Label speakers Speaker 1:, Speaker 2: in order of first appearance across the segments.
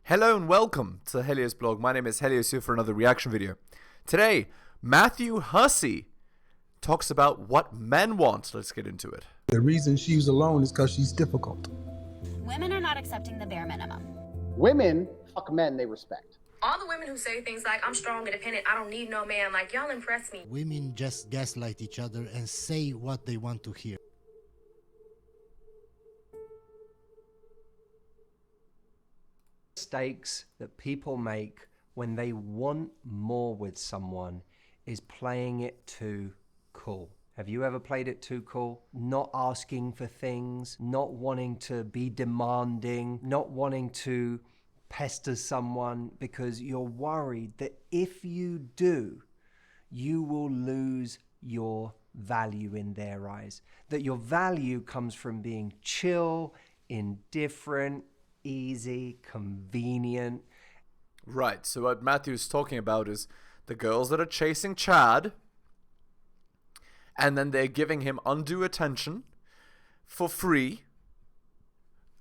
Speaker 1: Hello and welcome to the heliosblog. My name is Helios here for another reaction video. Today, Matthew Hussey talks about what men want. Let's get into it.
Speaker 2: The reason she's alone is because she's difficult.
Speaker 3: Women are not accepting the bare minimum.
Speaker 4: Women fuck men they respect.
Speaker 5: All the women who say things like, I'm strong, independent, I don't need no man, like, y'all impress me.
Speaker 6: Women just gaslight each other and say what they want to hear.
Speaker 7: Mistakes that people make when they want more with someone is playing it too cool. Have you ever played it too cool? Not asking for things, not wanting to be demanding, not wanting to pester someone because you're worried that if you do, you will lose your value in their eyes. That your value comes from being chill, indifferent, easy, convenient.
Speaker 1: Right, so what Matthew's talking about is the girls that are chasing Chad and then they're giving him undue attention for free,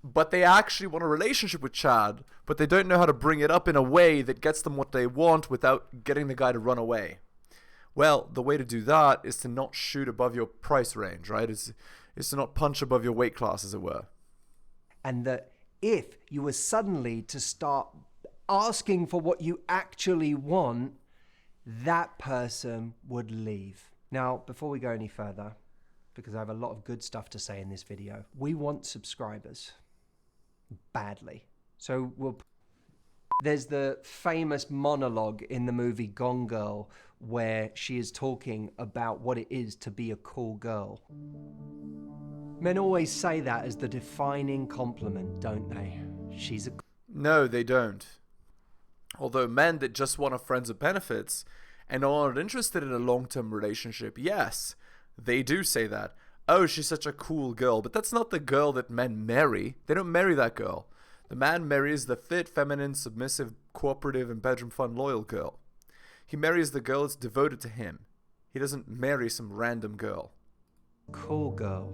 Speaker 1: but they actually want a relationship with Chad, but they don't know how to bring it up in a way that gets them what they want without getting the guy to run away. Well, the way to do that is to not shoot above your price range, right? Is to not punch above your weight class, as it were.
Speaker 7: And that if you were suddenly to start asking for what you actually want, that person would leave. Now, before we go any further, because I have a lot of good stuff to say in this video, we want subscribers badly. So there's the famous monologue in the movie Gone Girl where she is talking about what it is to be a cool girl. Men always say that as the defining compliment, don't they? She's a...
Speaker 1: No, they don't. Although men that just want a friends with benefits and aren't interested in a long-term relationship, yes, they do say that. Oh, she's such a cool girl. But that's not the girl that men marry. They don't marry that girl. The man marries the fit, feminine, submissive, cooperative, and bedroom fun loyal girl. He marries the girl that's devoted to him. He doesn't marry some random girl.
Speaker 7: Cool girl.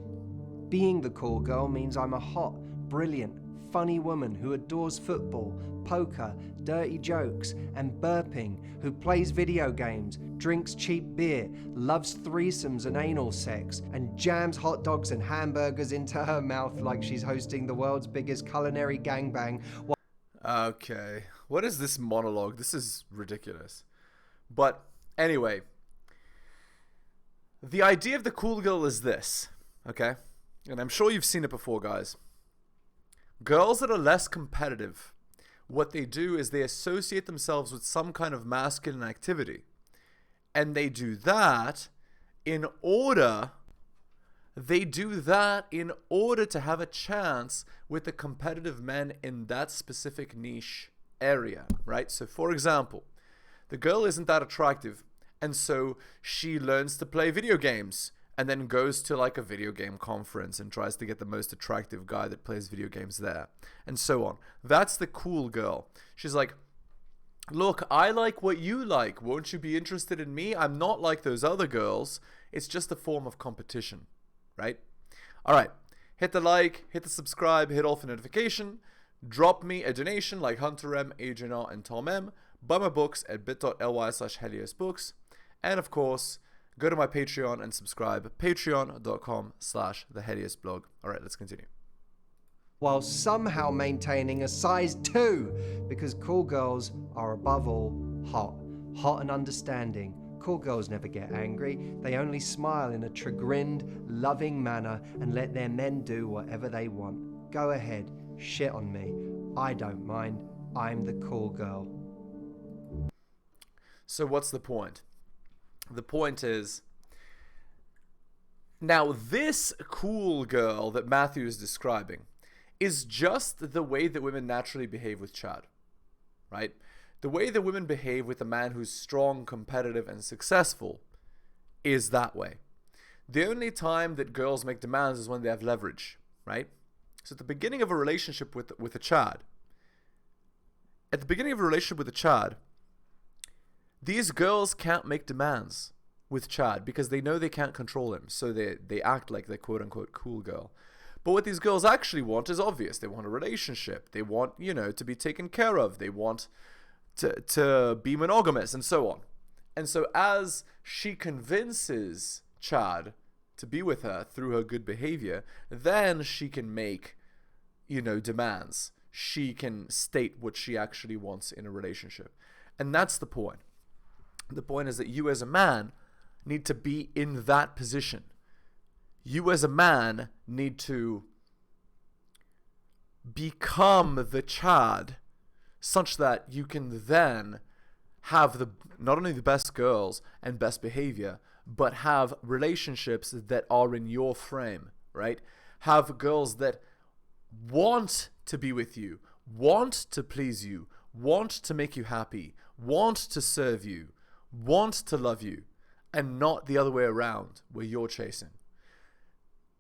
Speaker 7: Being the cool girl means I'm a hot, brilliant, funny woman who adores football, poker, dirty jokes, and burping, who plays video games, drinks cheap beer, loves threesomes and anal sex, and jams hot dogs and hamburgers into her mouth like she's hosting the world's biggest culinary gangbang.
Speaker 1: Okay, what is this monologue? This is ridiculous. But anyway, the idea of the cool girl is this, okay? And I'm sure you've seen it before, guys. Girls that are less competitive, what they do is they associate themselves with some kind of masculine activity. And they do that in order to have a chance with the competitive men in that specific niche area, right? So for example, the girl isn't that attractive, and so she learns to play video games and then goes to like a video game conference and tries to get the most attractive guy that plays video games there, and so on. That's the cool girl. She's like, look, I like what you like. Won't you be interested in me? I'm not like those other girls. It's just a form of competition, right? All right, hit the like, hit the subscribe, hit all for notification. Drop me a donation like Hunter M, Adrian R, and Tom M. Buy my books at bit.ly/heliosbooks. And of course, go to my Patreon and subscribe. Patreon.com/theheliosblog. All right, let's continue.
Speaker 7: While somehow maintaining a size 2, because cool girls are above all hot and understanding. Cool girls never get angry. They only smile in a chagrined, loving manner and let their men do whatever they want. Go ahead, shit on me. I don't mind. I'm the cool girl.
Speaker 1: So what's the point? The point is, now this cool girl that Matthew is describing is just the way that women naturally behave with Chad, right? The way that women behave with a man who's strong, competitive, and successful is that way. The only time that girls make demands is when they have leverage, right? So at the beginning of a relationship with a Chad, these girls can't make demands with Chad because they know they can't control him. So they act like the quote-unquote cool girl. But what these girls actually want is obvious. They want a relationship. They want, you know, to be taken care of. They want to be monogamous and so on. And so as she convinces Chad to be with her through her good behavior, then she can make, you know, demands. She can state what she actually wants in a relationship. And that's the point. The point is that you as a man need to be in that position. You as a man need to become the Chad such that you can then have not only the best girls and best behavior, but have relationships that are in your frame, right? Have girls that want to be with you, want to please you, want to make you happy, want to serve you, want to love you, and not the other way around where you're chasing.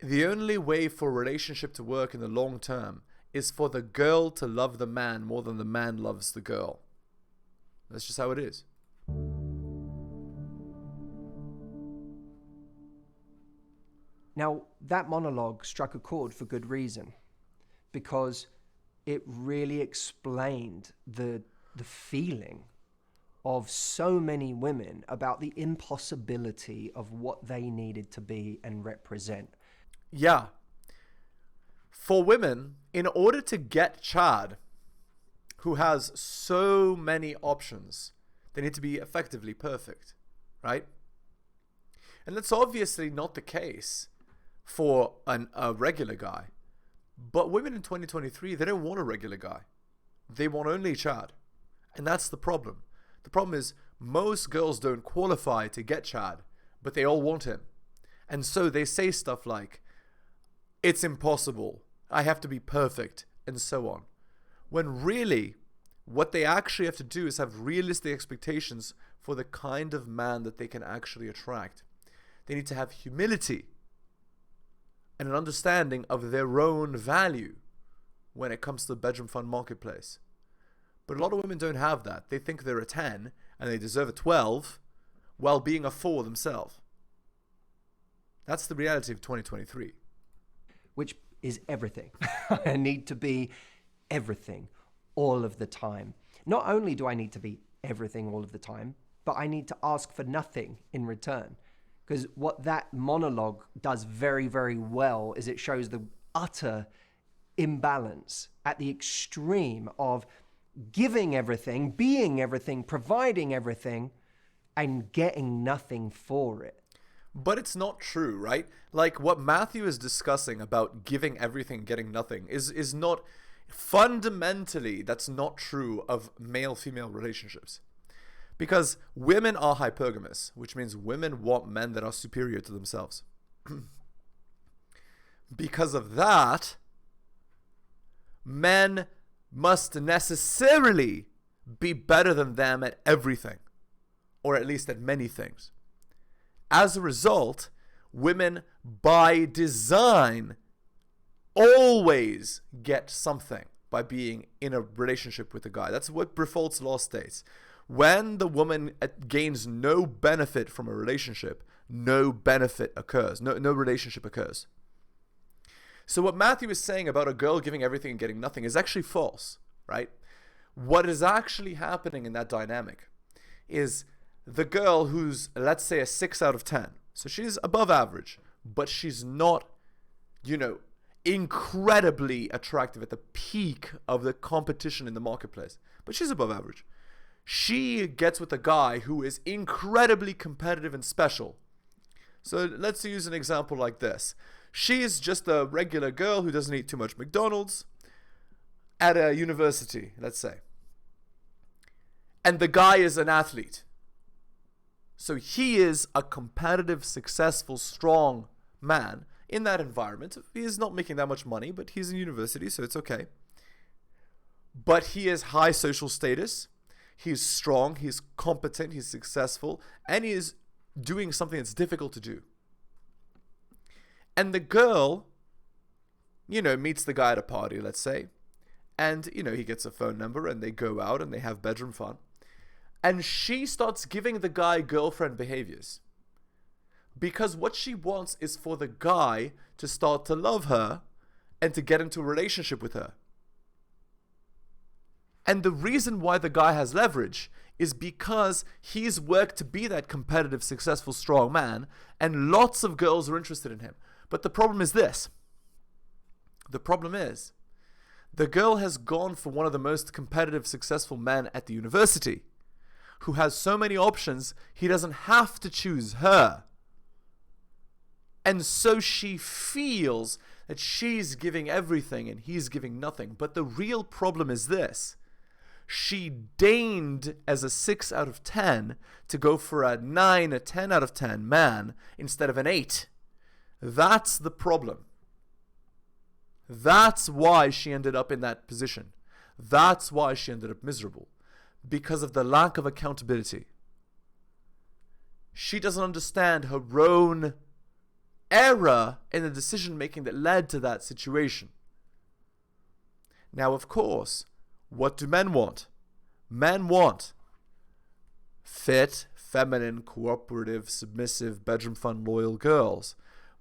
Speaker 1: The only way for a relationship to work in the long term is for the girl to love the man more than the man loves the girl. That's just how it is.
Speaker 7: Now, that monologue struck a chord for good reason, because it really explained the feeling of so many women about the impossibility of what they needed to be and represent.
Speaker 1: Yeah. For women, in order to get Chad, who has so many options, they need to be effectively perfect, right? And that's obviously not the case for a regular guy. But women in 2023, they don't want a regular guy. They want only Chad. And that's the problem. The problem is most girls don't qualify to get Chad, but they all want him. And so they say stuff like, it's impossible, I have to be perfect, and so on. When really, what they actually have to do is have realistic expectations for the kind of man that they can actually attract. They need to have humility and an understanding of their own value when it comes to the bedroom fund marketplace. But a lot of women don't have that. They think they're a 10 and they deserve a 12 while being a 4 themselves. That's the reality of 2023.
Speaker 7: Which is everything. I need to be everything all of the time. Not only do I need to be everything all of the time, but I need to ask for nothing in return. Because what that monologue does very, very well is it shows the utter imbalance at the extreme of giving everything, being everything, providing everything, and getting nothing for it.
Speaker 1: But it's not true, right? Like what Matthew is discussing about giving everything, getting nothing is not fundamentally, that's not true of male-female relationships. Because women are hypergamous, which means women want men that are superior to themselves. Because of that, men must necessarily be better than them at everything, or at least at many things. As a result, women by design always get something by being in a relationship with a guy. That's what Briffault's law states. When the woman gains no benefit from a relationship, no benefit occurs, no relationship occurs. So what Matthew is saying about a girl giving everything and getting nothing is actually false, right? What is actually happening in that dynamic is the girl who's, let's say, a 6 out of 10. So she's above average, but she's not, incredibly attractive at the peak of the competition in the marketplace. But she's above average. She gets with a guy who is incredibly competitive and special. So let's use an example like this. She's just a regular girl who doesn't eat too much McDonald's at a university, let's say. And the guy is an athlete. So he is a competitive, successful, strong man in that environment. He is not making that much money, but he's in university, so it's okay. But he has high social status. He's strong, he's competent, he's successful, and he is doing something that's difficult to do. And the girl, meets the guy at a party, let's say, and, he gets a phone number and they go out and they have bedroom fun. And she starts giving the guy girlfriend behaviors. Because what she wants is for the guy to start to love her and to get into a relationship with her. And the reason why the guy has leverage is because he's worked to be that competitive, successful, strong man, and lots of girls are interested in him. But the problem is this. The problem is, the girl has gone for one of the most competitive, successful men at the university, who has so many options, he doesn't have to choose her. And so she feels that she's giving everything and he's giving nothing. But the real problem is this. She deigned as a 6 out of 10 to go for a 9, a 10 out of 10 man instead of an 8. That's the problem. That's why she ended up in that position. That's why she ended up miserable. Because of the lack of accountability. She doesn't understand her own error in the decision making that led to that situation. Now, of course, what do men want? Men want fit, feminine, cooperative, submissive, bedroom fun, loyal girls.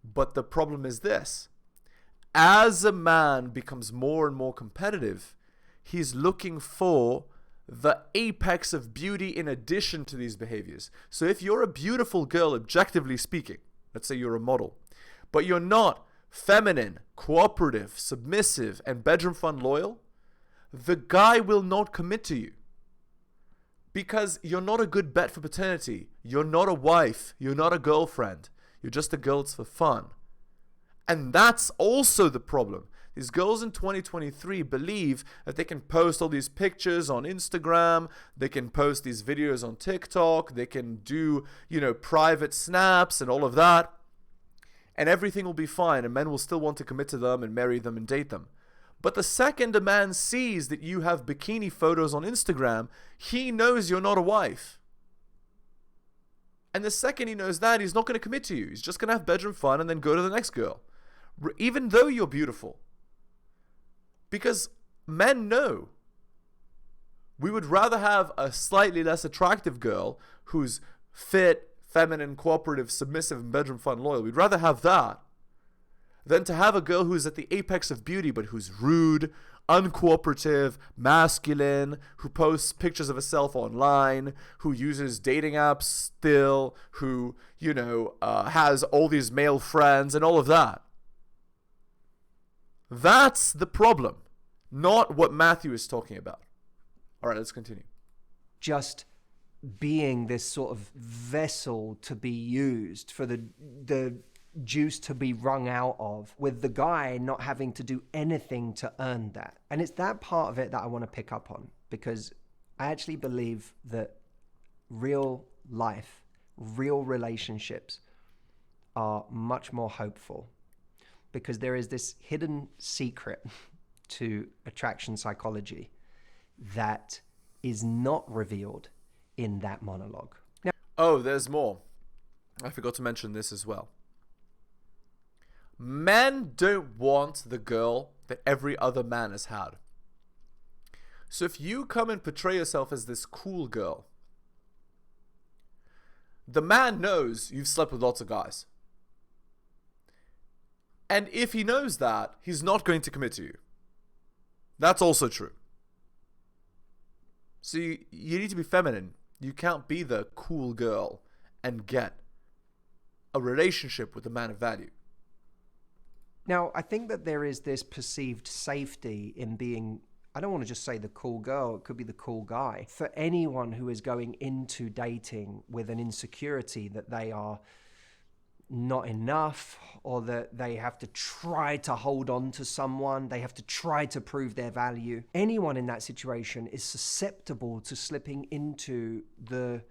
Speaker 1: But the problem is this. As a man becomes more and more competitive, he's looking for the apex of beauty in addition to these behaviors. So if you're a beautiful girl, objectively speaking, let's say you're a model, but you're not feminine, cooperative, submissive, and bedroom fun loyal, the guy will not commit to you. Because you're not a good bet for paternity. You're not a wife. You're not a girlfriend. You're just a girl that's for fun. And that's also the problem. These girls in 2023 believe that they can post all these pictures on Instagram, they can post these videos on TikTok, they can do, private snaps and all of that, and everything will be fine, and men will still want to commit to them and marry them and date them. But the second a man sees that you have bikini photos on Instagram, he knows you're not a wife. And the second he knows that, he's not going to commit to you. He's just going to have bedroom fun and then go to the next girl, even though you're beautiful. Because men know we would rather have a slightly less attractive girl who's fit, feminine, cooperative, submissive, and bedroom fun loyal. We'd rather have that than to have a girl who's at the apex of beauty but who's rude, uncooperative, masculine, who posts pictures of herself online, who uses dating apps still, who, has all these male friends and all of that. That's the problem, not what Matthew is talking about. All right, let's continue.
Speaker 7: Just being this sort of vessel to be used for the juice to be wrung out of, with the guy not having to do anything to earn that. And it's that part of it that I want to pick up on, because I actually believe that real life, real relationships are much more hopeful. Because there is this hidden secret to attraction psychology that is not revealed in that monologue.
Speaker 1: Now, there's more. I forgot to mention this as well. Men don't want the girl that every other man has had. So if you come and portray yourself as this cool girl, the man knows you've slept with lots of guys. And if he knows that, he's not going to commit to you. That's also true. So you need to be feminine. You can't be the cool girl and get a relationship with a man of value.
Speaker 7: Now, I think that there is this perceived safety in being, I don't want to just say the cool girl, it could be the cool guy. For anyone who is going into dating with an insecurity that they are not enough, or that they have to try to hold on to someone, they have to try to prove their value. Anyone in that situation is susceptible to slipping into the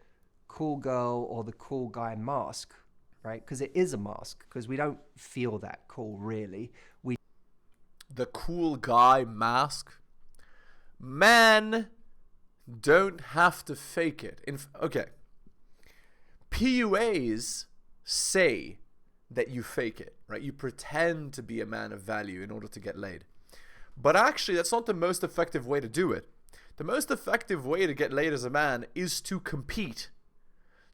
Speaker 7: cool girl or the cool guy mask, right? Because it is a mask, because we don't feel that cool, really.
Speaker 1: The cool guy mask? Men don't have to fake it. Okay. PUAs say that you fake it, right? You pretend to be a man of value in order to get laid. But actually, that's not the most effective way to do it. The most effective way to get laid as a man is to compete,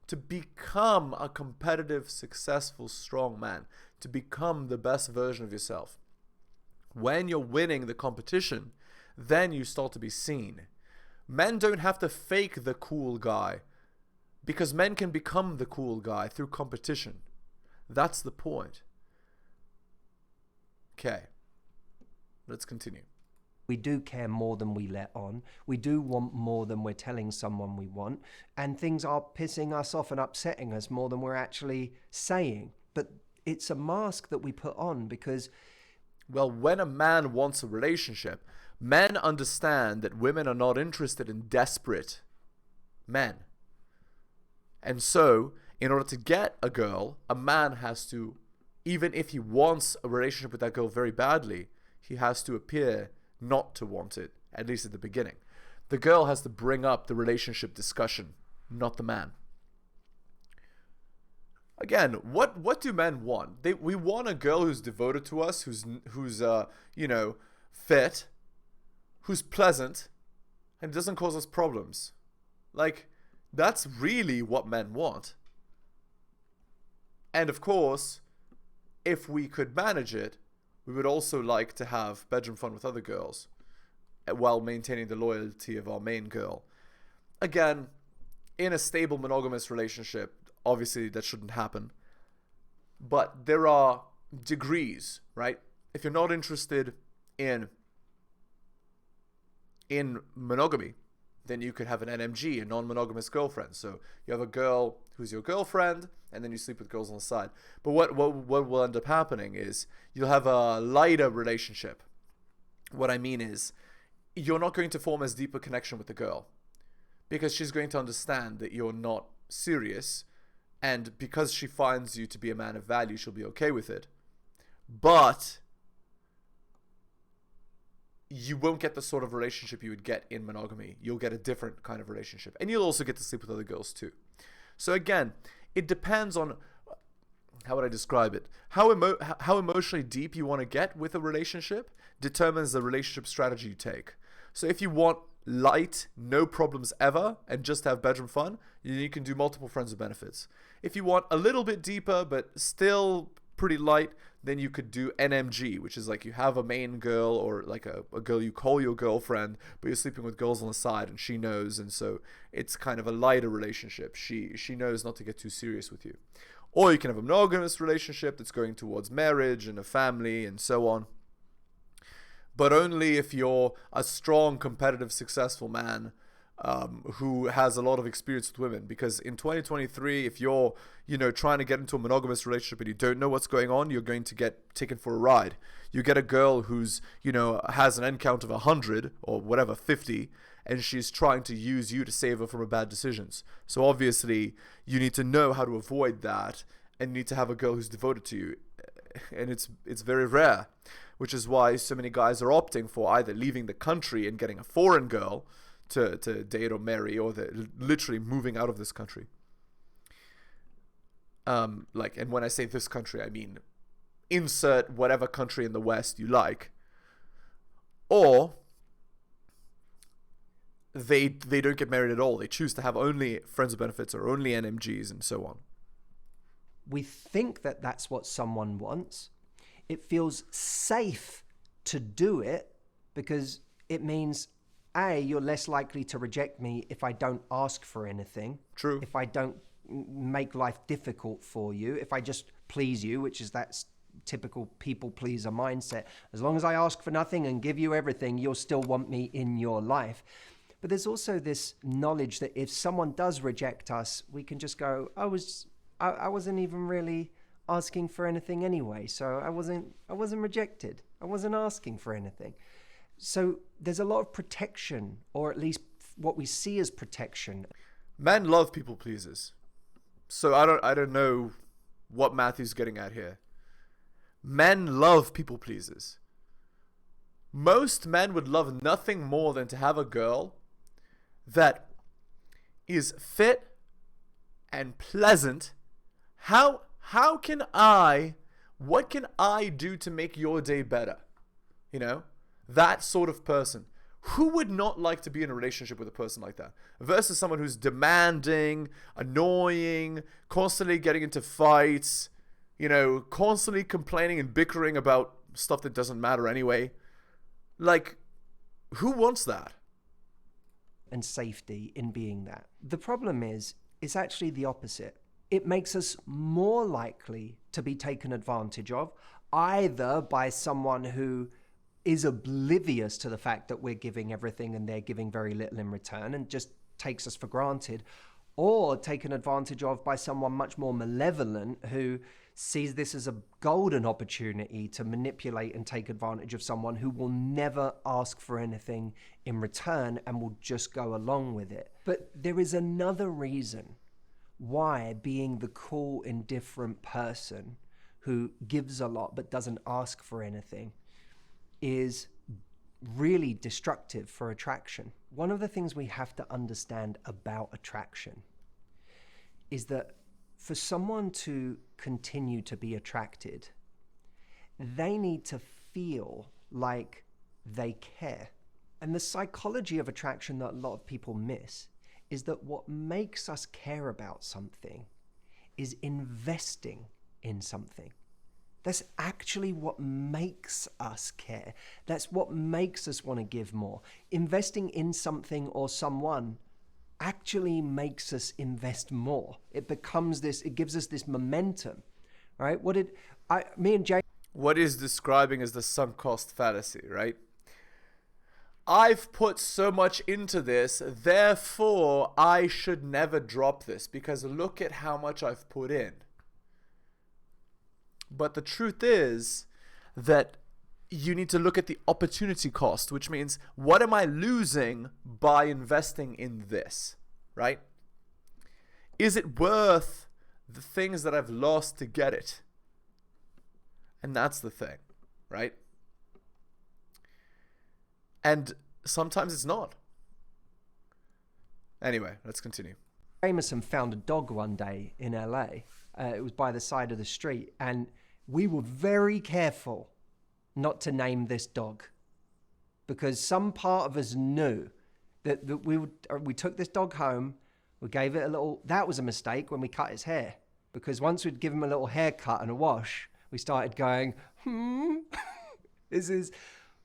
Speaker 1: to become a competitive, successful, strong man, to become the best version of yourself. When you're winning the competition, then you start to be seen. Men don't have to fake the cool guy, because men can become the cool guy through competition. That's the point. Okay, let's continue.
Speaker 7: We do care more than we let on. We do want more than we're telling someone we want. And things are pissing us off and upsetting us more than we're actually saying. But it's a mask that we put on because...
Speaker 1: Well, when a man wants a relationship, men understand that women are not interested in desperate men. And so, in order to get a girl, a man has to, even if he wants a relationship with that girl very badly, he has to appear not to want it, at least at the beginning. The girl has to bring up the relationship discussion, not the man. Again, what do men want? We want a girl who's devoted to us, who's fit, who's pleasant, and doesn't cause us problems. Like, that's really what men want. And of course, if we could manage it, we would also like to have bedroom fun with other girls while maintaining the loyalty of our main girl. Again, in a stable monogamous relationship, obviously that shouldn't happen. But there are degrees, right? If you're not interested in monogamy, then you could have an NMG, a non-monogamous girlfriend. So you have a girl who's your girlfriend, and then you sleep with girls on the side. But what will end up happening is you'll have a lighter relationship. What I mean is, you're not going to form as deep a connection with the girl, because she's going to understand that you're not serious, and because she finds you to be a man of value, she'll be okay with it. But you won't get the sort of relationship you would get in monogamy. You'll get a different kind of relationship. And you'll also get to sleep with other girls too. So again, it depends on, how would I describe it? How emotionally deep you want to get with a relationship determines the relationship strategy you take. So if you want light, no problems ever, and just have bedroom fun, you can do multiple friends with benefits. If you want a little bit deeper, but still pretty light, then you could do NMG, which is like you have a main girl or like a girl you call your girlfriend, but you're sleeping with girls on the side and she knows, and so it's kind of a lighter relationship. She knows not to get too serious with you. Or you can have a monogamous relationship that's going towards marriage and a family and so on. But only if you're a strong, competitive, successful man who has a lot of experience with women. Because in 2023, if you're, trying to get into a monogamous relationship and you don't know what's going on, you're going to get taken for a ride. You get a girl who's, has an end count of 100 or whatever, 50, and she's trying to use you to save her from her bad decisions. So obviously, you need to know how to avoid that, and you need to have a girl who's devoted to you. And it's very rare, which is why so many guys are opting for either leaving the country and getting a foreign girl to date or marry, or they're literally moving out of this country. And when I say this country, I mean insert whatever country in the West you like. Or they don't get married at all. They choose to have only friends with benefits or only NMGs and so on.
Speaker 7: We think that that's what someone wants. It feels safe to do it because it means, A, you're less likely to reject me if I don't ask for anything.
Speaker 1: True.
Speaker 7: If I don't make life difficult for you, if I just please you, which is that typical people pleaser mindset. As long as I ask for nothing and give you everything, you'll still want me in your life. But there's also this knowledge that if someone does reject us, we can just go, I wasn't even really asking for anything anyway, so I wasn't rejected. I wasn't asking for anything. So there's a lot of protection, or at least what we see as protection.
Speaker 1: Men love people pleasers. So I don't know what Matthew's getting at here. Men love people pleasers. Most men would love nothing more than to have a girl that is fit and pleasant. What can I do to make your day better? That sort of person. Who would not like to be in a relationship with a person like that? Versus someone who's demanding, annoying, constantly getting into fights, constantly complaining and bickering about stuff that doesn't matter anyway. Like, who wants that?
Speaker 7: And safety in being that. The problem is, it's actually the opposite. It makes us more likely to be taken advantage of, either by someone who is oblivious to the fact that we're giving everything and they're giving very little in return and just takes us for granted, or taken advantage of by someone much more malevolent who sees this as a golden opportunity to manipulate and take advantage of someone who will never ask for anything in return and will just go along with it. But there is another reason why being the cool, indifferent person who gives a lot but doesn't ask for anything is really destructive for attraction. One of the things we have to understand about attraction is that for someone to continue to be attracted, they need to feel like they care. And the psychology of attraction that a lot of people miss is that what makes us care about something is investing in something. That's actually what makes us care. That's what makes us want to give more. Investing in something or someone actually makes us invest more. It becomes this, it gives us this momentum, right? Me and Jay...
Speaker 1: What is describing as the sunk cost fallacy, right? I've put so much into this, therefore I should never drop this because look at how much I've put in. But the truth is that you need to look at the opportunity cost, which means what am I losing by investing in this, right? Is it worth the things that I've lost to get it? And that's the thing, right? And sometimes it's not. Anyway, let's continue.
Speaker 7: Jameson found a dog one day in LA. It was by the side of the street, and we were very careful not to name this dog because some part of us knew that we took this dog home, we gave it a little... That was a mistake when we cut its hair, because once we'd give him a little haircut and a wash, we started going,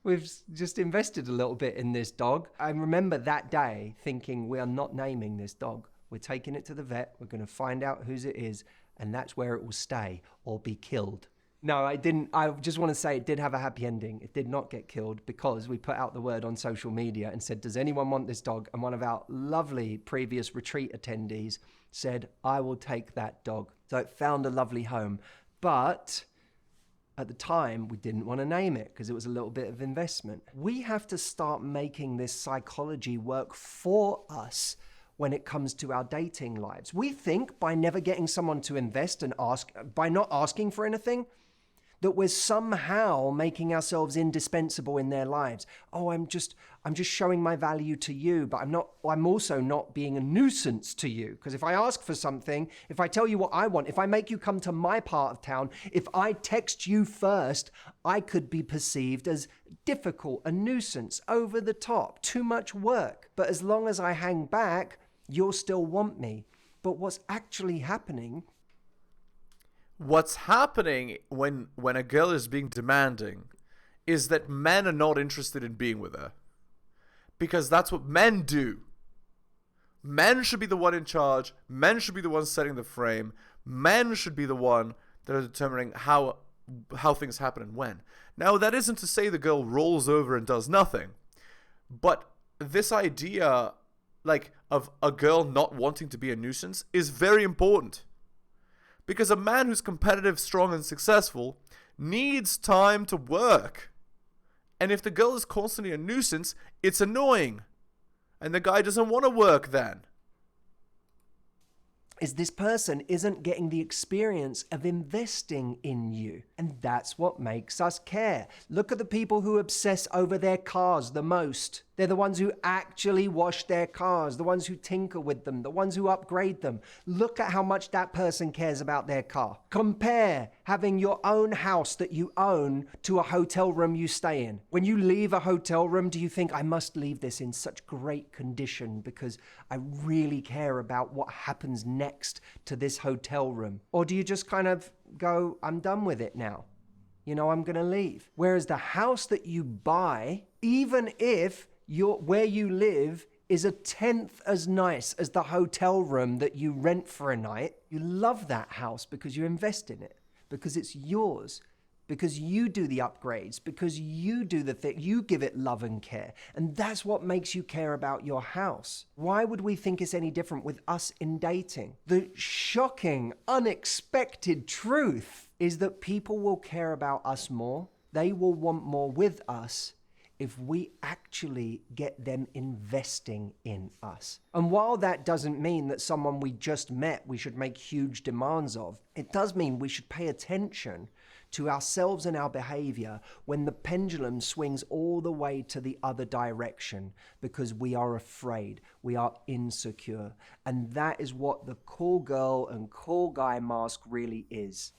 Speaker 7: we've just invested a little bit in this dog. I remember that day thinking, we are not naming this dog. We're taking it to the vet. We're going to find out whose it is, and that's where it will stay or be killed. No, I didn't. I just want to say it did have a happy ending. It did not get killed because we put out the word on social media and said, does anyone want this dog? And one of our lovely previous retreat attendees said, I will take that dog. So it found a lovely home. But at the time, we didn't want to name it because it was a little bit of investment. We have to start making this psychology work for us when it comes to our dating lives. We think by never getting someone to invest and ask, by not asking for anything, that we're somehow making ourselves indispensable in their lives. Oh, I'm just showing my value to you, but I'm also not being a nuisance to you. Because if I ask for something, if I tell you what I want, if I make you come to my part of town, if I text you first, I could be perceived as difficult, a nuisance, over the top, too much work. But as long as I hang back, you'll still want me. But what's actually happening...
Speaker 1: What's happening when a girl is being demanding is that men are not interested in being with her. Because that's what men do. Men should be the one in charge. Men should be the ones setting the frame. Men should be the one that are determining how things happen and when. Now, that isn't to say the girl rolls over and does nothing. But this idea, like, of a girl not wanting to be a nuisance is very important. Because a man who's competitive, strong, and successful needs time to work. And if the girl is constantly a nuisance, it's annoying. And the guy doesn't want to work then.
Speaker 7: Is this person isn't getting the experience of investing in you. And that's what makes us care. Look at the people who obsess over their cars the most. They're the ones who actually wash their cars, the ones who tinker with them, the ones who upgrade them. Look at how much that person cares about their car. Compare having your own house that you own to a hotel room you stay in. When you leave a hotel room, do you think, I must leave this in such great condition because I really care about what happens next to this hotel room? Or do you just kind of go, I'm done with it now? you know, I'm going to leave. Whereas the house that you buy, even if where you live is a tenth as nice as the hotel room that you rent for a night, you love that house because you invest in it, because it's yours, because you do the upgrades, because you do the thing, you give it love and care. And that's what makes you care about your house. Why would we think it's any different with us in dating? The shocking, unexpected truth is that people will care about us more. They will want more with us if we actually get them investing in us. And while that doesn't mean that someone we just met we should make huge demands of, it does mean we should pay attention to ourselves and our behavior when the pendulum swings all the way to the other direction, because we are afraid, we are insecure. And that is what the cool girl and cool guy mask really is.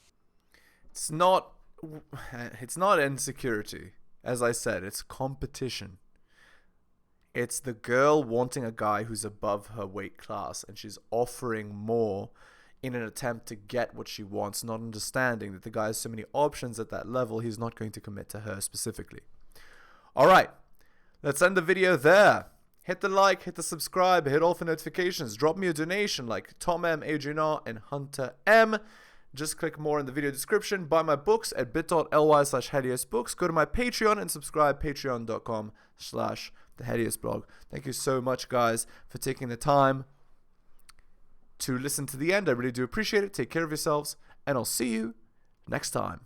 Speaker 1: It's not insecurity. As I said, it's competition. It's the girl wanting a guy who's above her weight class, and she's offering more in an attempt to get what she wants, not understanding that the guy has so many options at that level, he's not going to commit to her specifically. All right, let's end the video there. Hit the like, hit the subscribe, hit all the notifications, drop me a donation like Tom M, Adrian R, and Hunter M. Just click more in the video description. Buy my books at bit.ly/heliosbooks. Go to my Patreon and subscribe, patreon.com/theheliosblog. Thank you so much, guys, for taking the time to listen to the end. I really do appreciate it. Take care of yourselves, and I'll see you next time.